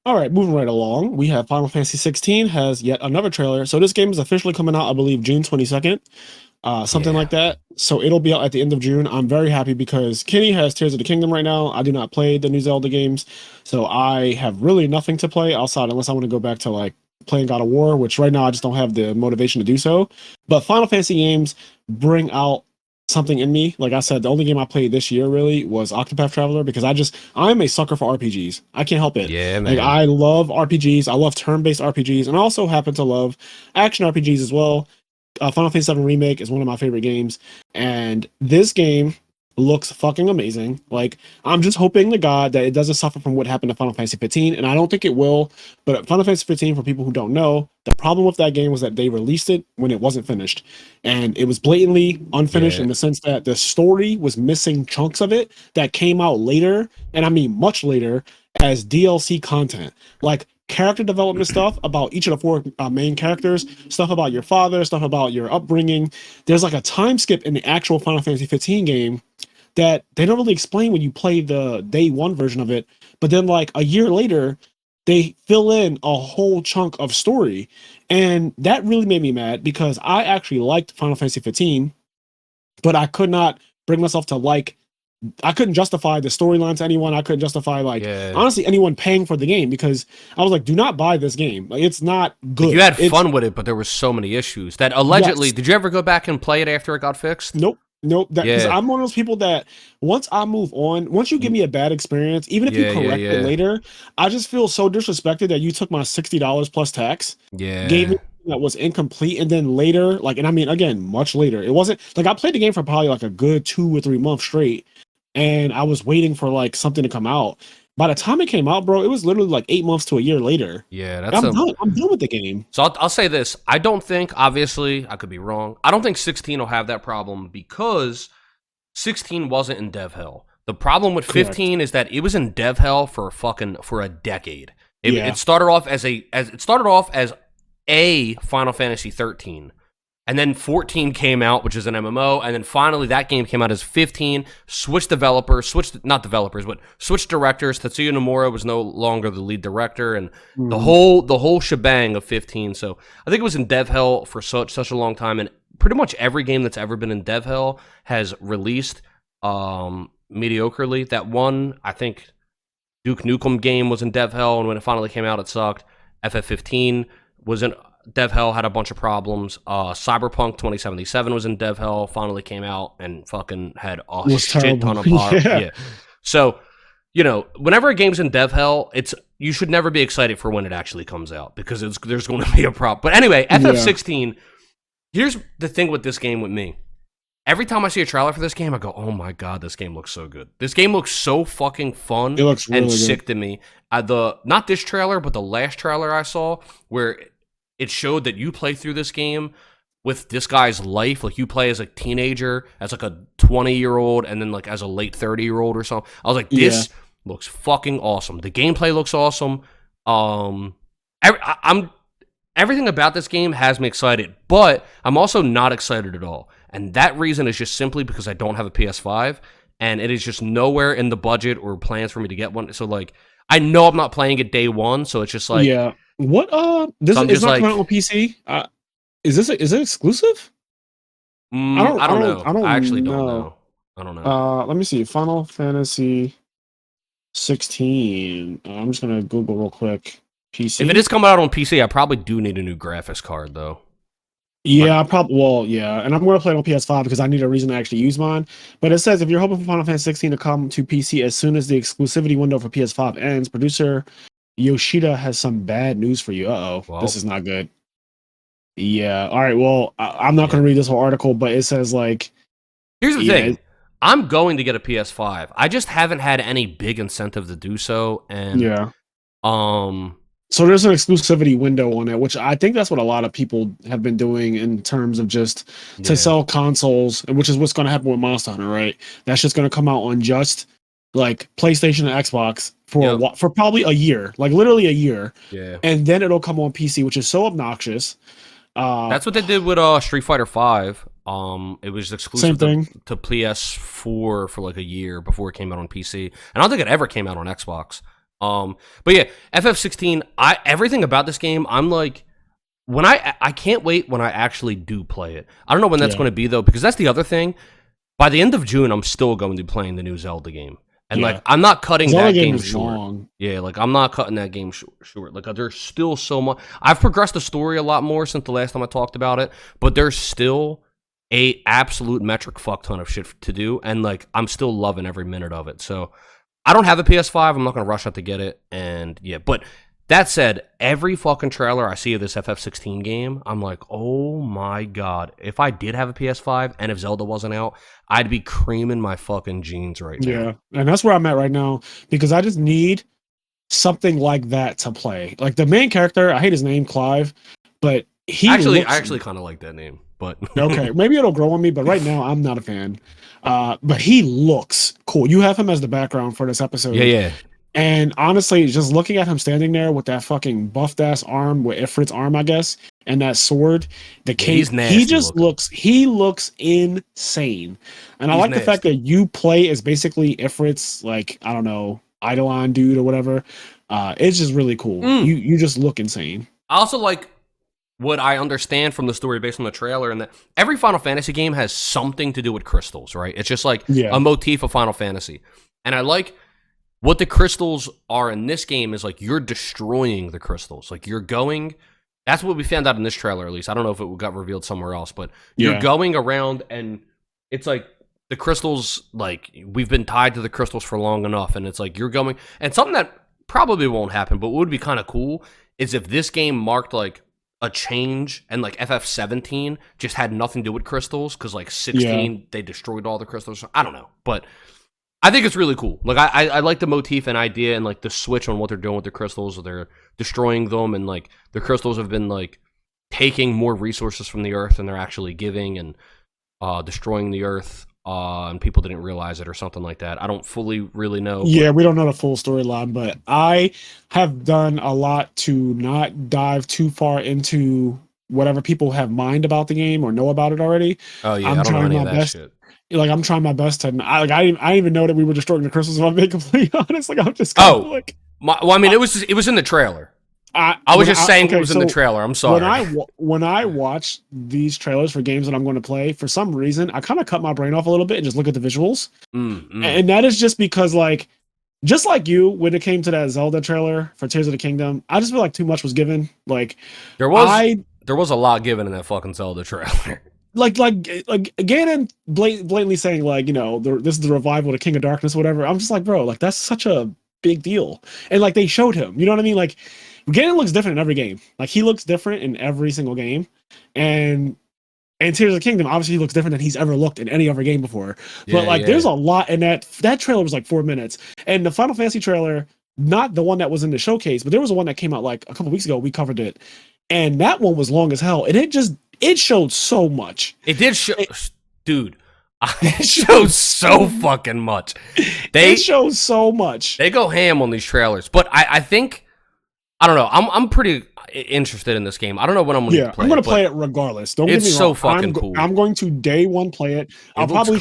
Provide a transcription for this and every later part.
All right, moving right along. We have Final Fantasy 16 has yet another trailer. So this game is officially coming out, I believe, June 22nd, something Yeah. like that. So it'll be out at the end of June. I'm very happy because Kenny has Tears of the Kingdom right now. I do not play the new Zelda games, so I have really nothing to play outside unless I want to go back to like playing God of War, which right now I just don't have the motivation to do so. But Final Fantasy games bring out something in me. Like I said, the only game I played this year really was Octopath Traveler because I'm a sucker for RPGs. I can't help it. Yeah, Like man. I love RPGs. I love turn-based RPGs, and I also happen to love action RPGs as well. Final Fantasy VII Remake is one of my favorite games, and this game looks fucking amazing. Like I'm just hoping to God that it doesn't suffer from what happened to Final Fantasy 15, and I don't think it will. But Final Fantasy 15, for people who don't know, the problem with that game was that they released it when it wasn't finished, and it was blatantly unfinished Yeah. in the sense that the story was missing chunks of it that came out later, and I mean much later, as DLC content. Like character development stuff about each of the four main characters, stuff about your father, stuff about your upbringing. There's like a time skip in the actual Final Fantasy 15 game that they don't really explain when you play the day one version of it. But then, like a year later, they fill in a whole chunk of story. And that really made me mad because I actually liked Final Fantasy 15, but I could not bring myself to like I couldn't justify the storyline to anyone. I couldn't justify like Yeah. honestly anyone paying for the game because I was like, do not buy this game. Like it's not Like you good. had It's fun with it, but there were so many issues that allegedly. yes. Did you ever go back and play it after it got fixed? Nope. Nope. That because Yeah. I'm one of those people that once I move on, once you give Mm. me a bad experience, even if you Yeah. Yeah. correct it Yeah. later, I just feel so disrespected that you took my $60 plus tax, gave me Yeah. that was incomplete, and then later, like, and I mean, again, much later, it wasn't like I played the game for probably like a good 2 or 3 months straight, and I was waiting for like something to come out. By the time it came out, bro, it was literally like 8 months to a year later. Yeah. And That's a. I'm done with the game. So I'll say this. I don't think, obviously, I could be wrong. I don't think 16 will have that problem because 16 wasn't in dev hell. The problem with Correct. 15 is that it was in dev hell for a decade. It Yeah. started off as a Final Fantasy 13. And then 14 came out, which is an MMO, and then finally that game came out as 15. Switched developers, not developers, but switched directors. Tetsuya Nomura was no longer the lead director, and the Mhm. whole shebang of 15. So I think it was in dev hell for such a long time, and pretty much every game that's ever been in dev hell has released mediocrely. That one, I think, Duke Nukem game was in dev hell, and when it finally came out, it sucked. FF15 was in dev hell, had a bunch of problems. Cyberpunk 2077 was in dev hell, finally came out and fucking had a It was shit terrible. ton of power. Yeah. Yeah. So, whenever a game's in dev hell, you should never be excited for when it actually comes out because there's going to be a problem. But anyway, Yeah. FF16. Here's the thing with this game with me. Every time I see a trailer for this game, I go, "Oh my god, this game looks so good. This game looks so fucking fun It looks really and good. sick to me." Not this trailer, but the last trailer I saw, where it showed that you play through this game with this guy's life. Like you play as a teenager, as like a 20-year-old, and then like as a late 30-year-old or something. I was like, this looks fucking awesome. The gameplay looks awesome. Everything about this game has me excited, but I'm also not excited at all. And that reason is just simply because I don't have a PS5, and it is just nowhere in the budget or plans for me to get one. So like, I know I'm not playing it day one, so it's just like, Yeah. What this so I'm is just not like, coming out on PC? Is it exclusive? I don't know. I I don't actually don't know. know. I don't know. Let me see. Final Fantasy 16. I'm just gonna Google real quick. If it PC. is coming out on PC, I probably do need a new graphics card though. Like, Yeah, probably. Well, yeah, and I'm gonna play it on PS5 because I need a reason to actually use mine. But it says if you're hoping for Final Fantasy 16 to come to PC as soon as the exclusivity window for PS5 ends, producer Yoshida has some bad news for you. Uh-oh, well, this is not good. Yeah. All right. Well, I'm not yeah. gonna read this whole article, but it says like, Here's the yeah, thing. I'm going to get a PS5. I just haven't had any big incentive to do so, and yeah. um, So there's an exclusivity window on it, which I think that's what a lot of people have been doing in terms of just to yeah, sell consoles, which is what's going to happen with Monster Hunter, right? That's just going to come out on just like PlayStation and Xbox for for probably a year, like literally a year, yeah. and then it'll come on PC, which is so obnoxious. That's what they did with Street Fighter Five. It was exclusive to PS4 for like a year before it came out on PC, and I don't think it ever came out on Xbox. But yeah, FF16. Everything about this game, I'm like, when I can't wait when I actually do play it. I don't know when that's going to be though, because that's the other thing. By the end of June, I'm still going to be playing the new Zelda game, and like I'm not cutting Zelda that game is short. long. Yeah, like I'm not cutting that game short. Like there's still so much. I've progressed the story a lot more since the last time I talked about it, but there's still a absolute metric fuck ton of shit to do, and like I'm still loving every minute of it. So I don't have a PS5. I'm not going to rush out to get it, and yeah, but. That said, every fucking trailer I see of this FF16 game, I'm like, oh my god. If I did have a PS5 and if Zelda wasn't out, I'd be creaming my fucking jeans right now. Yeah, and that's where I'm at right now because I just need something like that to play. Like the main character, I hate his name, Clive, but I actually kind of like that name, but okay, maybe it'll grow on me. But right now, I'm not a fan. But he looks cool. You have him as the background for this episode. Yeah. And honestly, just looking at him standing there with that fucking buffed ass arm, with Ifrit's arm, I guess, and that sword, the cape, he looks insane. And I like the fact that you play as basically Ifrit's, like, I don't know, Eidolon dude or whatever. It's just really cool. You just look insane. I also like what I understand from the story based on the trailer, and that every Final Fantasy game has something to do with crystals, right? It's just like a motif of Final Fantasy. And I like what the crystals are in this game is like you're destroying the crystals. Like you're going, that's what we found out in this trailer at least. I don't know if it got revealed somewhere else, but you're going around and it's like the crystals, like we've been tied to the crystals for long enough, and it's like you're going, and something that probably won't happen, but what would be kind of cool is if this game marked like a change and like FF17 just had nothing to do with crystals because like 16 they destroyed all the crystals. I don't know, but I think it's really cool. Like I like the motif and idea and like the switch on what they're doing with the crystals. They're destroying them, and like the crystals have been like taking more resources from the earth than they're actually giving, and destroying the earth. And people didn't realize it or something like that. I don't fully really know. Yeah, we don't know the full storyline, but I have done a lot to not dive too far into whatever people have mind about the game or know about it already. Oh yeah, I don't know any of that shit. Like I'm trying my best to. I didn't even know that we were destroying the crystals. If I'm being completely honest, like I'm just kind of like. Well, I mean, it was in the trailer. I was just saying it was in the trailer. I'm sorry. When I watch these trailers for games that I'm going to play, for some reason, I kind of cut my brain off a little bit and just look at the visuals. And that is just because, like, just like you, when it came to that Zelda trailer for Tears of the Kingdom, I just feel like too much was given. Like there was a lot given in that fucking Zelda trailer. Like Ganon blatantly saying, like, you know, this is the revival of the King of Darkness, whatever. I'm just like, bro, like that's such a big deal. And like they showed him, you know what I mean? Like Ganon looks different in every game. Like he looks different in every single game. And Tears of the Kingdom, obviously he looks different than he's ever looked in any other game before. But there's a lot in that trailer was like 4 minutes. And the Final Fantasy trailer, not the one that was in the showcase, but there was a one that came out like a couple weeks ago. We covered it. And that one was long as hell. And it showed so much. It did show, dude. It showed so fucking much. It shows so much. They go ham on these trailers, but I think I don't know. I'm pretty interested in this game. I don't know when I'm going to play. I'm going to play it regardless. Don't get me wrong. It's so fucking cool. I'm going to day one play it. I'll probably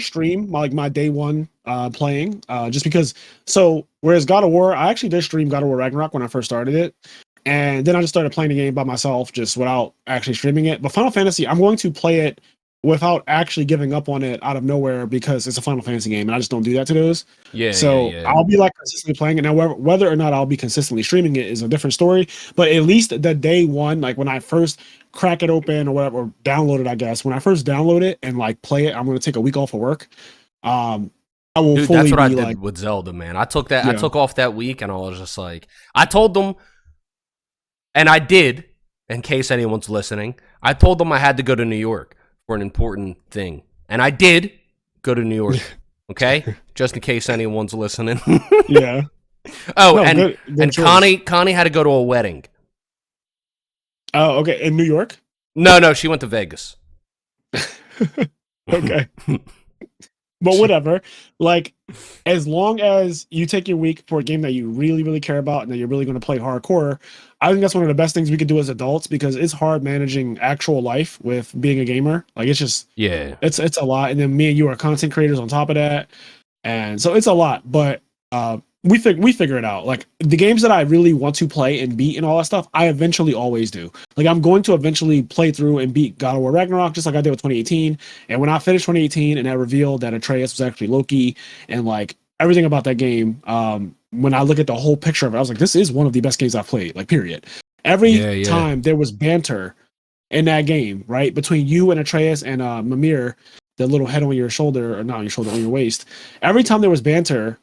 stream my day one playing just because. So whereas God of War, I actually did stream God of War Ragnarok when I first started it. And then I just started playing the game by myself, just without actually streaming it. But Final Fantasy, I'm going to play it without actually giving up on it out of nowhere because it's a Final Fantasy game, and I just don't do that to those. I'll be like consistently playing it. Now, whether or not I'll be consistently streaming it is a different story. But at least the day one, like when I first crack it open or whatever, or download it, I guess. When I first download it and like play it, I'm going to take a week off of work. I will. Dude, that's what I did with Zelda, man. I took that. I took off that week, and I was just like, I told them. And I did, in case anyone's listening, I told them I had to go to New York for an important thing. And I did go to New York, okay? Just in case anyone's listening. Yeah. Oh, no, good Connie had to go to a wedding. Oh, okay. In New York? No, she went to Vegas. Okay. But whatever, like, as long as you take your week for a game that you really, really care about and that you're really going to play hardcore, I think that's one of the best things we could do as adults because it's hard managing actual life with being a gamer. Like, it's just, it's a lot. And then me and you are content creators on top of that. And so it's a lot. But we figure it out. Like the games that I really want to play and beat and all that stuff, I eventually always do. Like I'm going to eventually play through and beat God of War Ragnarok, just like I did with 2018. And when I finished 2018 and I revealed that Atreus was actually Loki and like everything about that game, when I look at the whole picture of it, I was like, this is one of the best games I've played. Like period. Every time there was banter in that game, right, between you and Atreus and Mimir, the little head on your shoulder, or not on your shoulder, on your waist. Every time there was banter.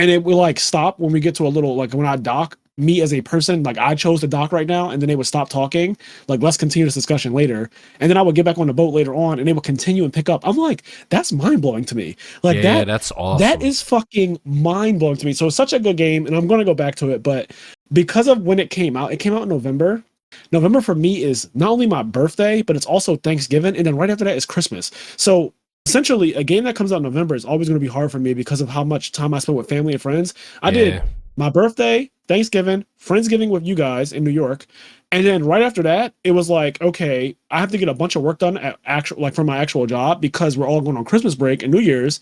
And it will like stop when we get to a little, like when I dock, me as a person, like I chose to dock right now, and then they would stop talking, like let's continue this discussion later. And then I would get back on the boat later on and they would continue and pick up. I'm like, that's mind blowing to me. Like that's awesome. That is fucking mind blowing to me. So it's such a good game, and I'm gonna go back to it, but because of when it came out in November. November for me is not only my birthday, but it's also Thanksgiving, and then right after that is Christmas. So essentially, a game that comes out in November is always going to be hard for me because of how much time I spend with family and friends. I did my birthday, Thanksgiving, Friendsgiving with you guys in New York, and then right after that, it was like, okay, I have to get a bunch of work done at for my actual job because we're all going on Christmas break and New Year's.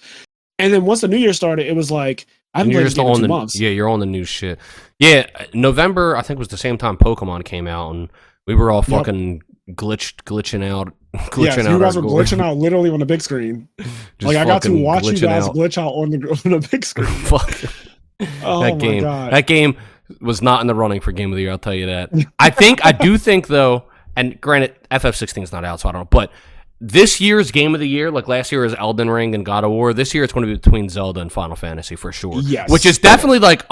And then once the New Year started, it was like I haven't played this game in 2 months. Yeah, you're on the new shit. Yeah, November I think was the same time Pokemon came out, and we were all fucking glitching out. You guys were glitching out literally on the big screen. Like I got to watch you guys glitch out on the big screen. Fuck. Oh that my God. That game was not in the running for Game of the Year, I'll tell you that. I do think though, and granted FF16 is not out, so I don't know, but this year's Game of the Year, like last year was Elden Ring and God of War. This year it's going to be between Zelda and Final Fantasy for sure. Yes, which is definitely like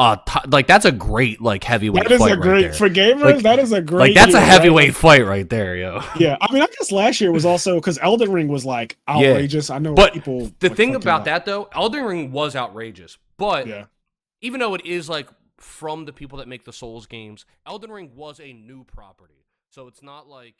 that's a great like heavyweight. That is fight a great right for gamers. Like, that is a great. Like that's a heavyweight fight right there, yo. Yeah, I mean, I guess last year was also because Elden Ring was like outrageous. I know, but people. The thing about that though, Elden Ring was outrageous, but yeah. Even though it is like from the people that make the Souls games, Elden Ring was a new property, so it's not like.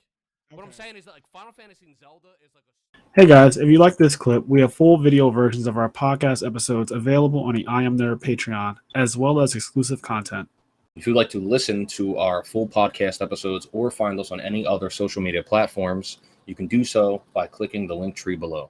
What I'm saying is that like Final Fantasy and Zelda is like a... Hey guys, if you like this clip, we have full video versions of our podcast episodes available on the IMNerd Patreon, as well as exclusive content. If you'd like to listen to our full podcast episodes or find us on any other social media platforms, you can do so by clicking the link tree below.